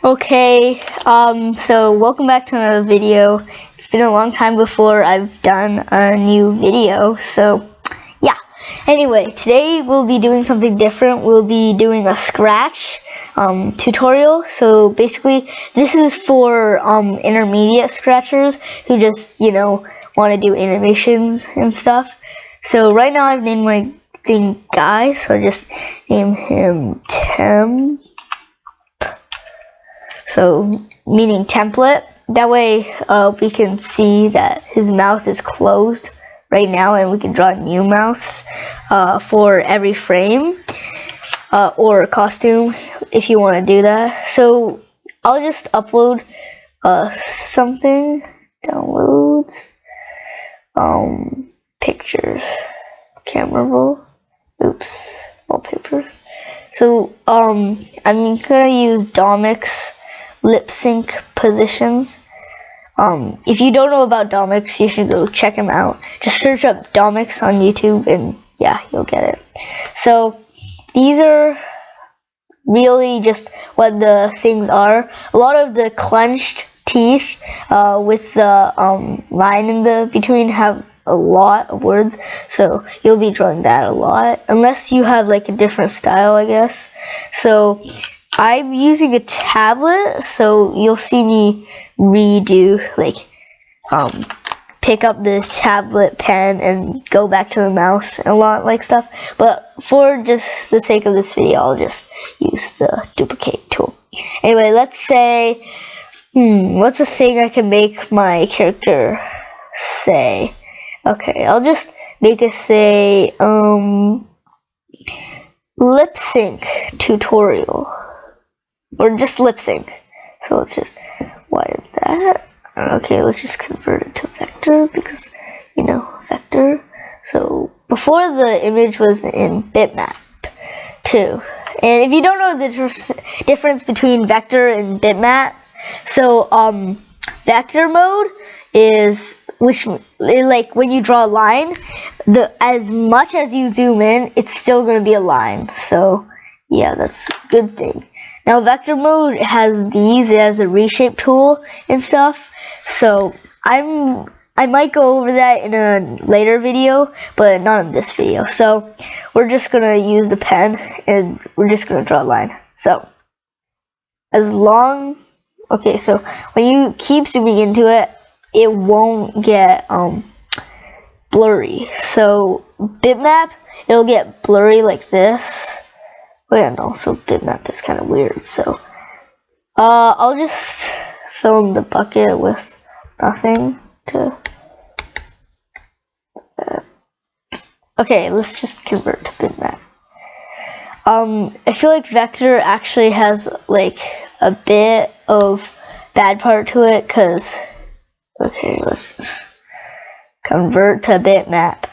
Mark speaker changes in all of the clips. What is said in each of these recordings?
Speaker 1: Okay, so welcome back to another video. It's been a long time before I've done a new video, so yeah. Anyway, today we'll be doing something different. We'll be doing a Scratch tutorial. So basically, this is for intermediate Scratchers who just, want to do animations and stuff. So right now I've named my thing Guy, so I just name him Tem. So meaning template. That way we can see that his mouth is closed right now, and we can draw new mouths for every frame or costume if you want to do that. So I'll just upload something. Downloads, pictures, camera roll, oops, wallpapers. So I'm gonna use Domic's lip sync positions. If you don't know about Domic's, you should go check him out. Just search up Domic's on YouTube and yeah, you'll get it. So these are really just what the things are. A lot of the clenched teeth with the line in the between have a lot of words, so you'll be drawing that a lot unless you have like a different style, I guess. So I'm using a tablet, so you'll see me redo, like pick up this tablet pen and go back to the mouse and a lot like stuff. But for just the sake of this video, I'll just use the duplicate tool. Anyway, let's say what's a thing I can make my character say? Okay, I'll just make it say lip sync tutorial, or just lip sync. So let's just wire that. Okay, let's just convert it to vector because vector. So before the image was in bitmap too, and if you don't know the difference between vector and bitmap, so vector mode is like when you draw a line, as much as you zoom in, it's still going to be a line. So yeah, that's a good thing. Now vector mode has these. It has a reshape tool and stuff. So I might go over that in a later video, but not in this video. So we're just gonna use the pen and we're just gonna draw a line. So okay, so when you keep zooming into it, it won't get blurry. So bitmap, it'll get blurry like this. Oh yeah, no, so bitmap is kind of weird. So I'll just fill in the bucket with nothing to okay, let's just convert to bitmap. I feel like vector actually has like a bit of bad part to it, because okay, let's convert to bitmap.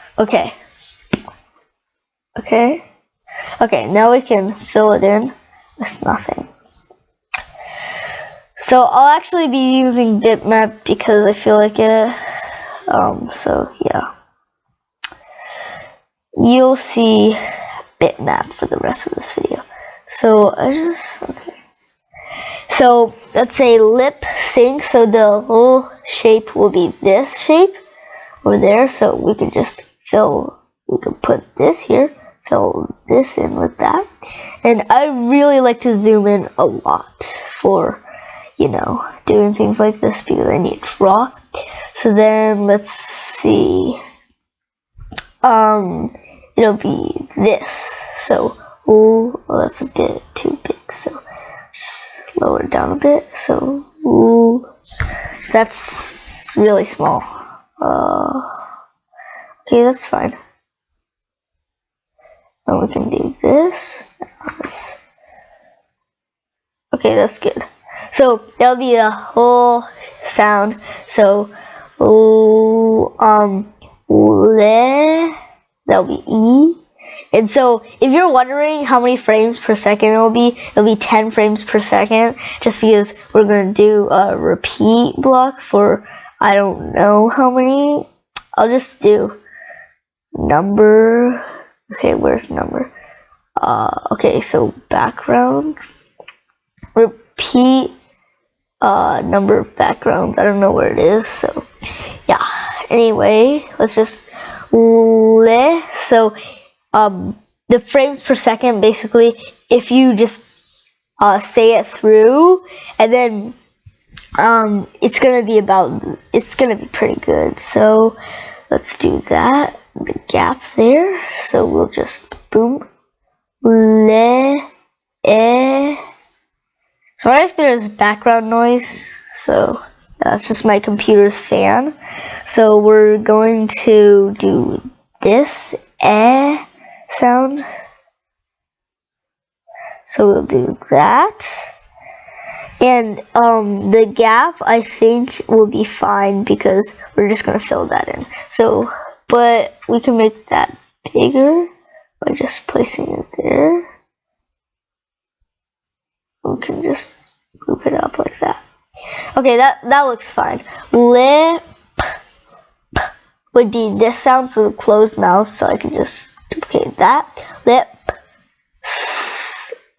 Speaker 1: Okay, now we can fill it in with nothing. So I'll actually be using bitmap because I feel like it. So yeah, you'll see bitmap for the rest of this video. So so let's say lip sync. So the whole shape will be this shape over there. So we can just we can put this here, fill this in with that. And I really like to zoom in a lot for doing things like this because I need to draw. So then let's see, it'll be this. So that's a bit too big, so just lower it down a bit. So that's really small. Okay, that's fine. And we can do this. Okay, that's good. So that'll be a whole sound. So that'll be E. And so if you're wondering how many frames per second it'll be 10 frames per second, just because we're gonna do a repeat block for I don't know how many. I'll just do number. Okay, where's number? Okay, so background, repeat number of backgrounds. I don't know where it is, so yeah. Anyway, let's just so the frames per second, basically, if you just say it through, and then it's gonna be pretty good. So let's do that. The gap there. So we'll just boom, Sorry if there's background noise. So that's just my computer's fan. So we're going to do this sound. So we'll do that. And the gap, I think, will be fine because we're just going to fill that in. So, but we can make that bigger by just placing it there. We can just move it up like that. Okay, that looks fine. Lip would be this sound, so the closed mouth, so I can just duplicate that. Lip.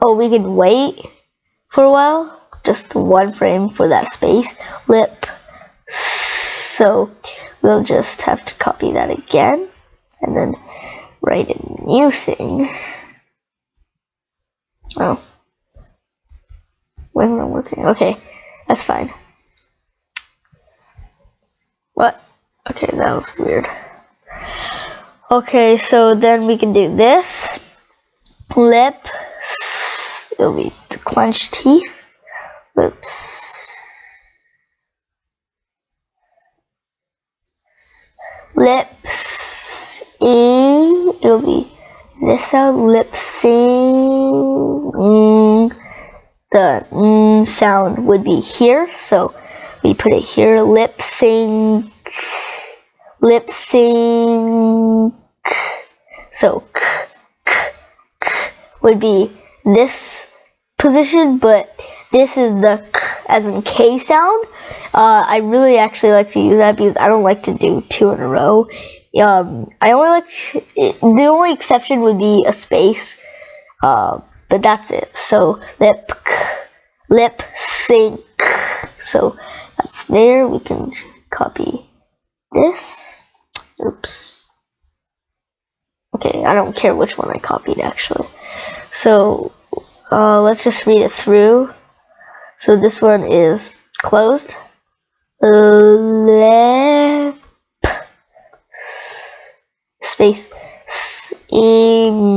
Speaker 1: Oh, we can wait for a while. Just one frame for that space. Lip. So we'll just have to copy that again and then write a new thing. Oh. Where's my working? Okay, that's fine. What? Okay, that was weird. Okay, so then we can do this. Lip. It'll be the clenched teeth. Lips. Lips. It'll be this sound. Lip-sync. The sound would be here, so we put it here. Lip-sync. Lip-sync. So would be this position, but this is the as in K sound. I really actually like to use that because I don't like to do two in a row. I only like the only exception would be a space, but that's it. So lip sync. So that's there. We can copy this. Oops. Okay, I don't care which one I copied actually. So let's just read it through. So this one is closed. Lip space and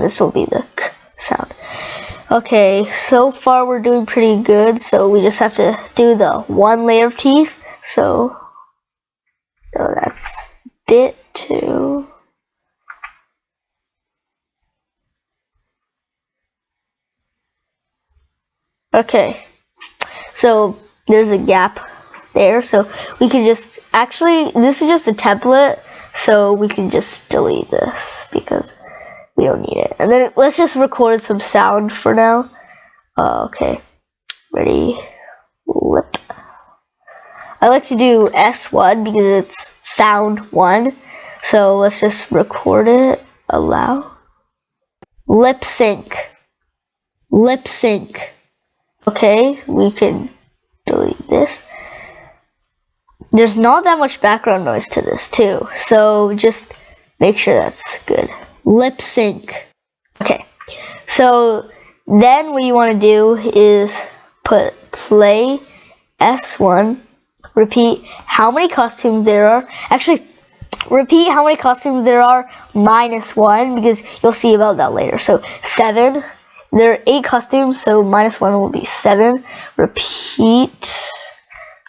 Speaker 1: this will be the k sound. Okay, so far we're doing pretty good. So we just have to do the one layer of teeth. So that's bit 2. Okay, so there's a gap there, so we can just actually, this is just a template, so we can just delete this because we don't need it. And then let's just record some sound for now. Okay, ready? Lip. I like to do S1 because it's sound 1, so let's just record it. Allow. Lip sync. Lip sync. Okay, we can delete this. There's not that much background noise to this too, so just make sure that's good. Lip sync. Okay, so then what you want to do is put play S1, repeat how many costumes there are. Actually, repeat how many costumes there are -1 because you'll see about that later. So 7. There are 8 costumes, so -1 will be 7. Repeat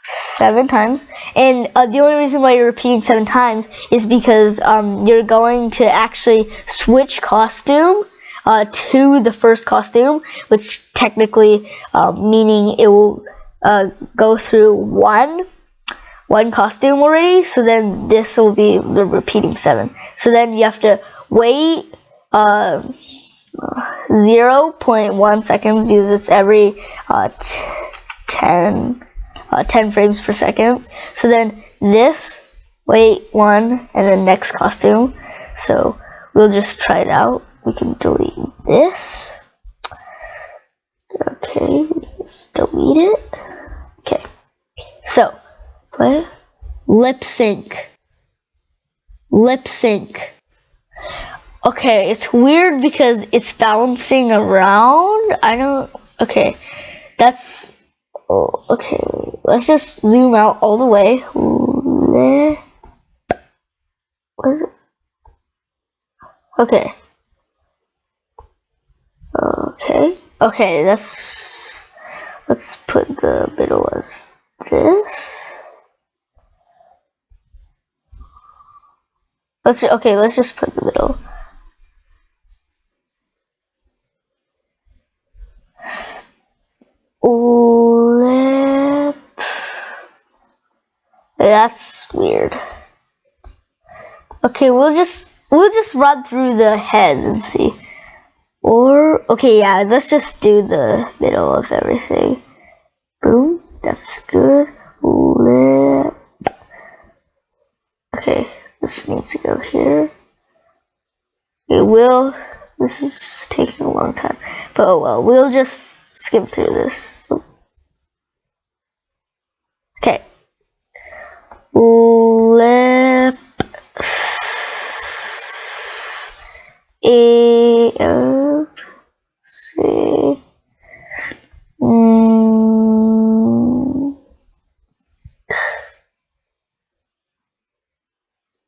Speaker 1: 7 times. And the only reason why you're repeating 7 times is because you're going to actually switch costume to the first costume, which technically meaning it will go through one costume already. So then this will be the repeating 7. So then you have to wait 0.1 seconds because it's every 10 frames per second. So then this, wait 1, and then next costume. So we'll just try it out. We can delete this. Let's delete it. Okay. So, play lip sync. Lip sync. Okay, it's weird because it's bouncing around. I don't. Okay, that's. Oh, okay, let's just zoom out all the way. What is it? Okay. Okay, let's put the middle as this. Let's just put the middle. Lip. That's weird. Okay, we'll just run through the head and see. Or okay, yeah, let's just do the middle of everything. Boom, that's good. Lip. Okay, this needs to go here. It will. This is taking a long time, but oh well. We'll just skim through this. Okay. Lip. C.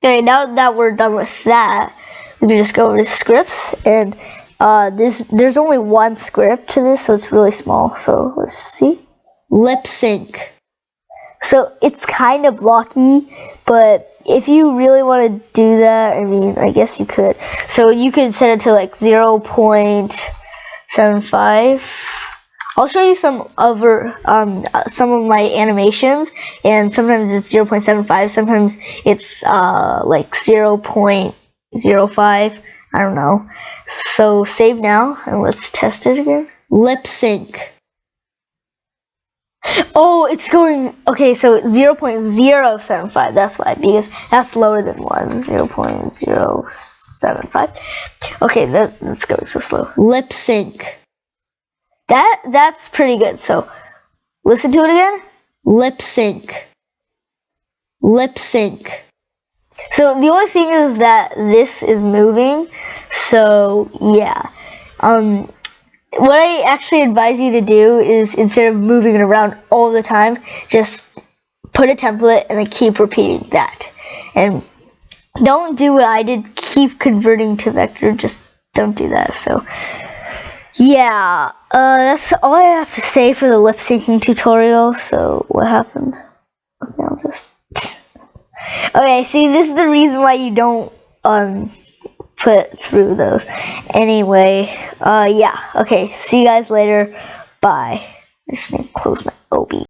Speaker 1: Okay, now that we're done with that, we can just go over to scripts, and there's only one script to this, so it's really small. So let's see. Lip sync. So it's kind of blocky, but if you really want to do that, I mean, I guess you could. So you could set it to like 0.75. I'll show you some other some of my animations, and sometimes it's 0.75, sometimes it's like 0.05. I don't know. So save now, and let's test it again. Lip sync. Oh, it's going, okay, so 0.075, that's why, because that's lower than 1, 0.075. Okay, that's going so slow. Lip sync. That's pretty good, so listen to it again. Lip sync. Lip sync. So the only thing is that this is moving, so yeah. What I actually advise you to do is, instead of moving it around all the time, just put a template and then keep repeating that. And don't do what I did, keep converting to vector, just don't do that. So yeah, that's all I have to say for the lip syncing tutorial. So what happened? Okay, I'll just okay, see, this is the reason why you don't put through those. Anyway, yeah, okay, see you guys later. Bye. I just need to close my OB.